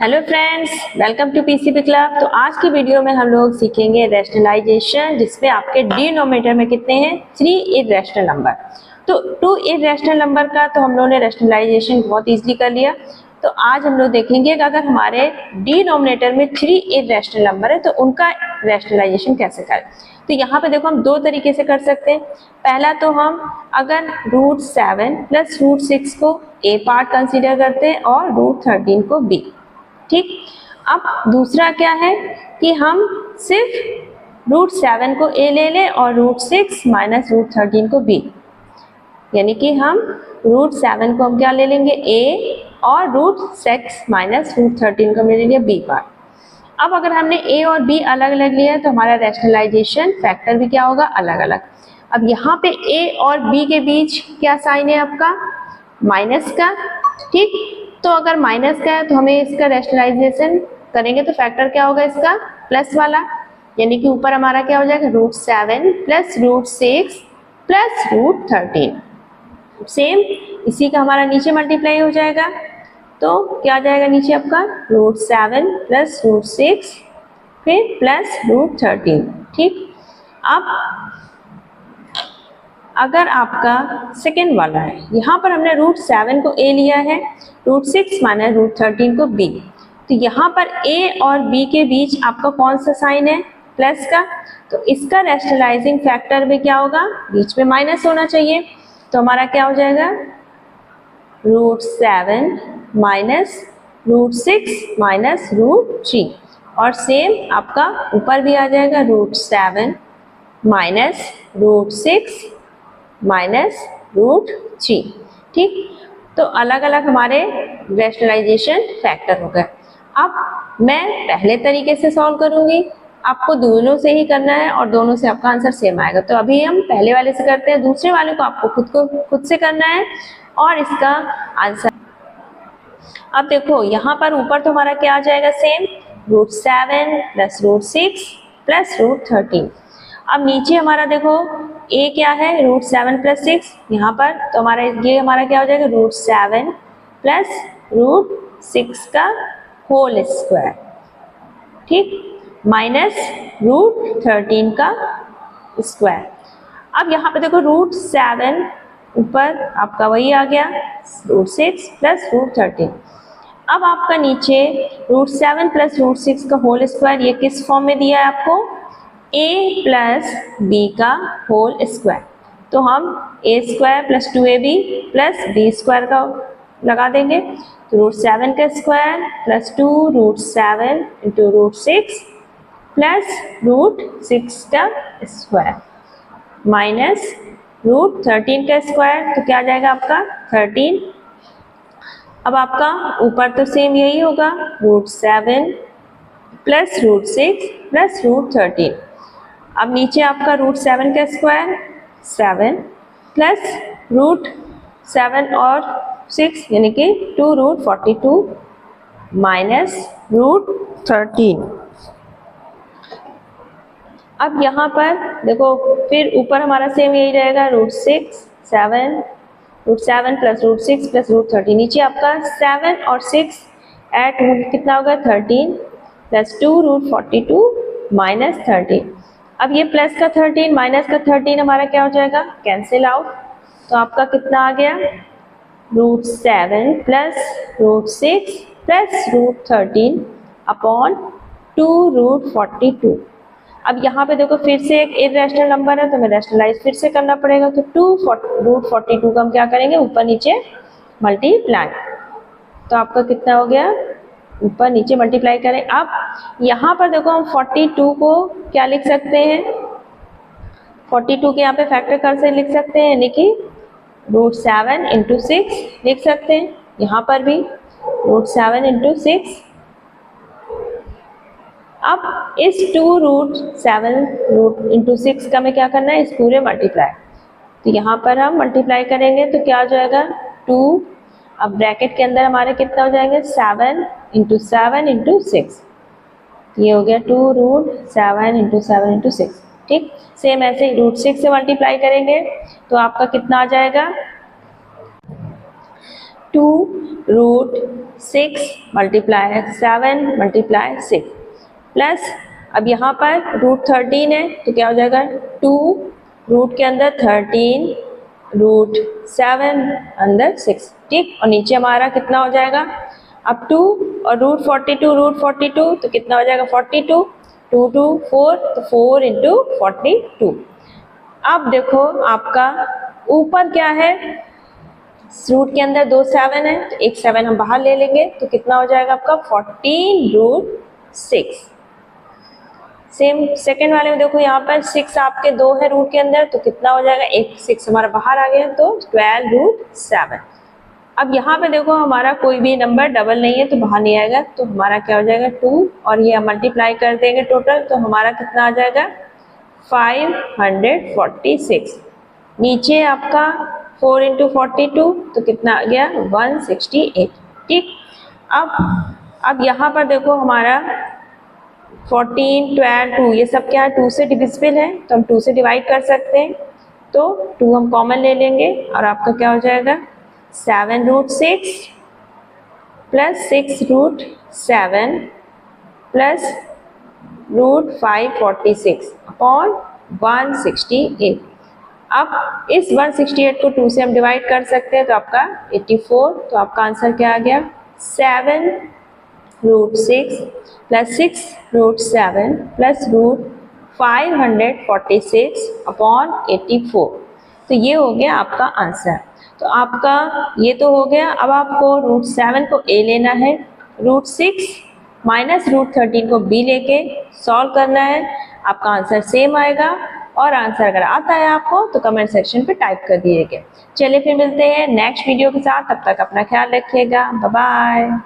Hello friends, welcome to PCB club. तो आज की वीडियो में हम लोग सीखेंगे रैशनलाइजेशन, जिसमें आपके डिनोमिनेटर में कितने हैं 3 इर्रेशनल नंबर। तो 2 इर्रेशनल नंबर का तो हम लोगों ने रैशनलाइजेशन बहुत इजीली कर लिया। तो आज हम लोग देखेंगे कि अगर हमारे डिनोमिनेटर में 3 इर्रेशनल नंबर है तो उनका रैशनलाइजेशन कैसे करें। तो यहाँ पे देखो हम दो तरीके से कर सकते हैं। पहला तो हम अगर √7 प्लस √6 को ए पार्ट कंसीडर करते हैं और √13 को बी। ठीक, अब दूसरा क्या है कि हम सिर्फ √7 को ए ले लें और √6 माइनस √13 को बी, यानी कि हम √7 को हम क्या ले लेंगे ए और √6 माइनस √13 को हम ले लेंगे बी पार्ट। अब अगर हमने ए और बी अलग अलग लिया है तो हमारा रैशनलाइजेशन फैक्टर भी क्या होगा, अलग अलग। अब यहाँ पे ए और बी के बीच क्या साइन है आपका, माइनस का। ठीक, तो अगर माइनस का है तो हमें इसका रैशनलाइजेशन करेंगे तो फैक्टर क्या होगा इसका, प्लस वाला, यानी कि ऊपर हमारा क्या हो जाएगा √7 प्लस √6 प्लस √13। सेम इसी का हमारा नीचे मल्टीप्लाई हो जाएगा, तो क्या आ जाएगा नीचे आपका √7 प्लस √6 फिर प्लस √13। ठीक, अब अगर आपका सेकेंड वाला है, यहाँ पर हमने √7 को ए लिया है, √6 माइनस √13 को बी। तो यहाँ पर ए और बी के बीच आपका कौन सा साइन है, प्लस का। तो इसका रैशनलाइजिंग फैक्टर में क्या होगा, बीच में माइनस होना चाहिए। तो हमारा क्या हो जाएगा √7 माइनस √6 माइनस √3, और सेम आपका ऊपर भी आ जाएगा √7 माइनस √6 माइनस √3। ठीक, तो अलग अलग हमारे रैशनलाइजेशन फैक्टर हो गए। अब मैं पहले तरीके से सॉल्व करूंगी, आपको दोनों से ही करना है और दोनों से आपका आंसर सेम आएगा। तो अभी हम पहले वाले से करते हैं, दूसरे वाले को आपको खुद से करना है और इसका आंसर। अब देखो यहाँ पर ऊपर तो हमारा क्या आ जाएगा, सेम √7 प्लस √6 प्लस √13। अब नीचे हमारा देखो ए क्या है, √7 प्लस 6, यहाँ पर तो हमारा ये हमारा क्या हो जाएगा √7 प्लस √6 का होल स्क्वायर। ठीक, माइनस √13 का स्क्वायर। अब यहाँ पे देखो √7 ऊपर आपका वही आ गया √6 प्लस √13। अब आपका नीचे √7 प्लस √6 का होल स्क्वायर, ये किस फॉर्म में दिया है आपको, a प्लस बी का होल स्क्वायर। तो हम a² plus 2ab plus b² का लगा देंगे। तो √7 का स्क्वायर प्लस 2 √7 इंटू √6 प्लस √6 का स्क्वायर माइनस √13 का स्क्वायर, तो क्या आ जाएगा आपका 13। अब आपका ऊपर तो सेम यही होगा √7 प्लस √6 प्लस √13। अब नीचे आपका √7 का स्क्वायर 7 प्लस √7 और 6 यानी कि 2 √42 माइनस √13। अब यहाँ पर देखो फिर ऊपर हमारा सेम यही रहेगा √7 प्लस √6 प्लस √13। नीचे आपका 7 और 6 ऐड कितना होगा 13 प्लस 2 √42 माइनस 13। अब ये प्लस का 13 माइनस का 13 हमारा क्या हो जाएगा, कैंसिल आउट। तो आपका कितना आ गया √7 प्लस √6 प्लस √13 अपॉन 2 √42। अब यहाँ पे देखो फिर से एक इर्रेशनल नंबर है तो हमें रैशनलाइज फिर से करना पड़ेगा। तो 2 √42 का हम क्या करेंगे, ऊपर नीचे मल्टीप्लाई। तो आपका कितना हो गया, ऊपर नीचे मल्टीप्लाई करें। अब यहाँ पर देखो हम 42 को क्या लिख सकते हैं, 42 के यहाँ पे फैक्टर कर से लिख सकते हैं, यानी कि √7 इंटू 6 लिख सकते हैं। यहाँ पर भी √7 इंटू 6। अब इस 2 √7 इंटू 6 का हमें क्या करना है, इस पूरे मल्टीप्लाई। तो यहाँ पर हम मल्टीप्लाई करेंगे तो क्या हो जाएगा 2। अब ब्रैकेट के अंदर हमारे कितना हो जाएंगे 7 इंटू 7 इंटू 6। ये हो गया 2 √7 इंटू 7 इंटू 6। ठीक, सेम ऐसे ही √6 से मल्टीप्लाई करेंगे तो आपका कितना आ जाएगा 2 रूट 6 मल्टीप्लाई 7 मल्टीप्लाई 6 प्लस अब यहाँ पर रूट 13 है तो क्या हो जाएगा 2 रूट के अंदर 13 रूट 7 अंदर 6, ठीक। और नीचे हमारा कितना हो जाएगा अब 2 और रूट 42 तो कितना हो जाएगा 42, 2 2 4 तो 4 इंटू 42। अब देखो आपका ऊपर क्या है, रूट के अंदर 2 7 है तो एक 7 हम बाहर ले लेंगे तो कितना हो जाएगा आपका 14 रूट 6। सेम सेकंड वाले में देखो यहाँ पर 6 आपके 2 है रूट के अंदर तो कितना हो जाएगा, एक 6 हमारा बाहर आ गया तो 12 रूट 7। अब यहाँ पे देखो हमारा कोई भी नंबर डबल नहीं है तो बाहर नहीं आएगा तो हमारा क्या हो जाएगा 2 और ये मल्टीप्लाई कर देंगे टोटल तो हमारा कितना आ जाएगा 546। नीचे आपका 4 इंटू 42 तो कितना आ गया 168, ठीक। अब यहाँ पर देखो हमारा 14 12 2 ये सब क्या है 2 से डिविजिबल है तो हम 2 से डिवाइड कर सकते हैं तो 2 हम कॉमन ले लेंगे और आपका क्या हो जाएगा 7 root 6 plus 6 root 7 plus root 546 upon 168। अब इस 168 को 2 से हम डिवाइड कर सकते हैं तो आपका 84, तो आपका आंसर क्या आ गया 7 root 6 plus 6 root 7 plus root 546 upon 84। तो ये हो गया आपका आंसर। तो आपका ये तो हो गया। अब आपको रूट 7 को ए लेना है, रूट 6 माइनस रूट 13 को बी लेके सॉल्व करना है, आपका आंसर सेम आएगा। और आंसर अगर आता है आपको तो कमेंट सेक्शन पे टाइप कर दीजिएगा। चलिए फिर मिलते हैं नेक्स्ट वीडियो के साथ, तब तक अपना ख्याल रखिएगा, बाय बाय।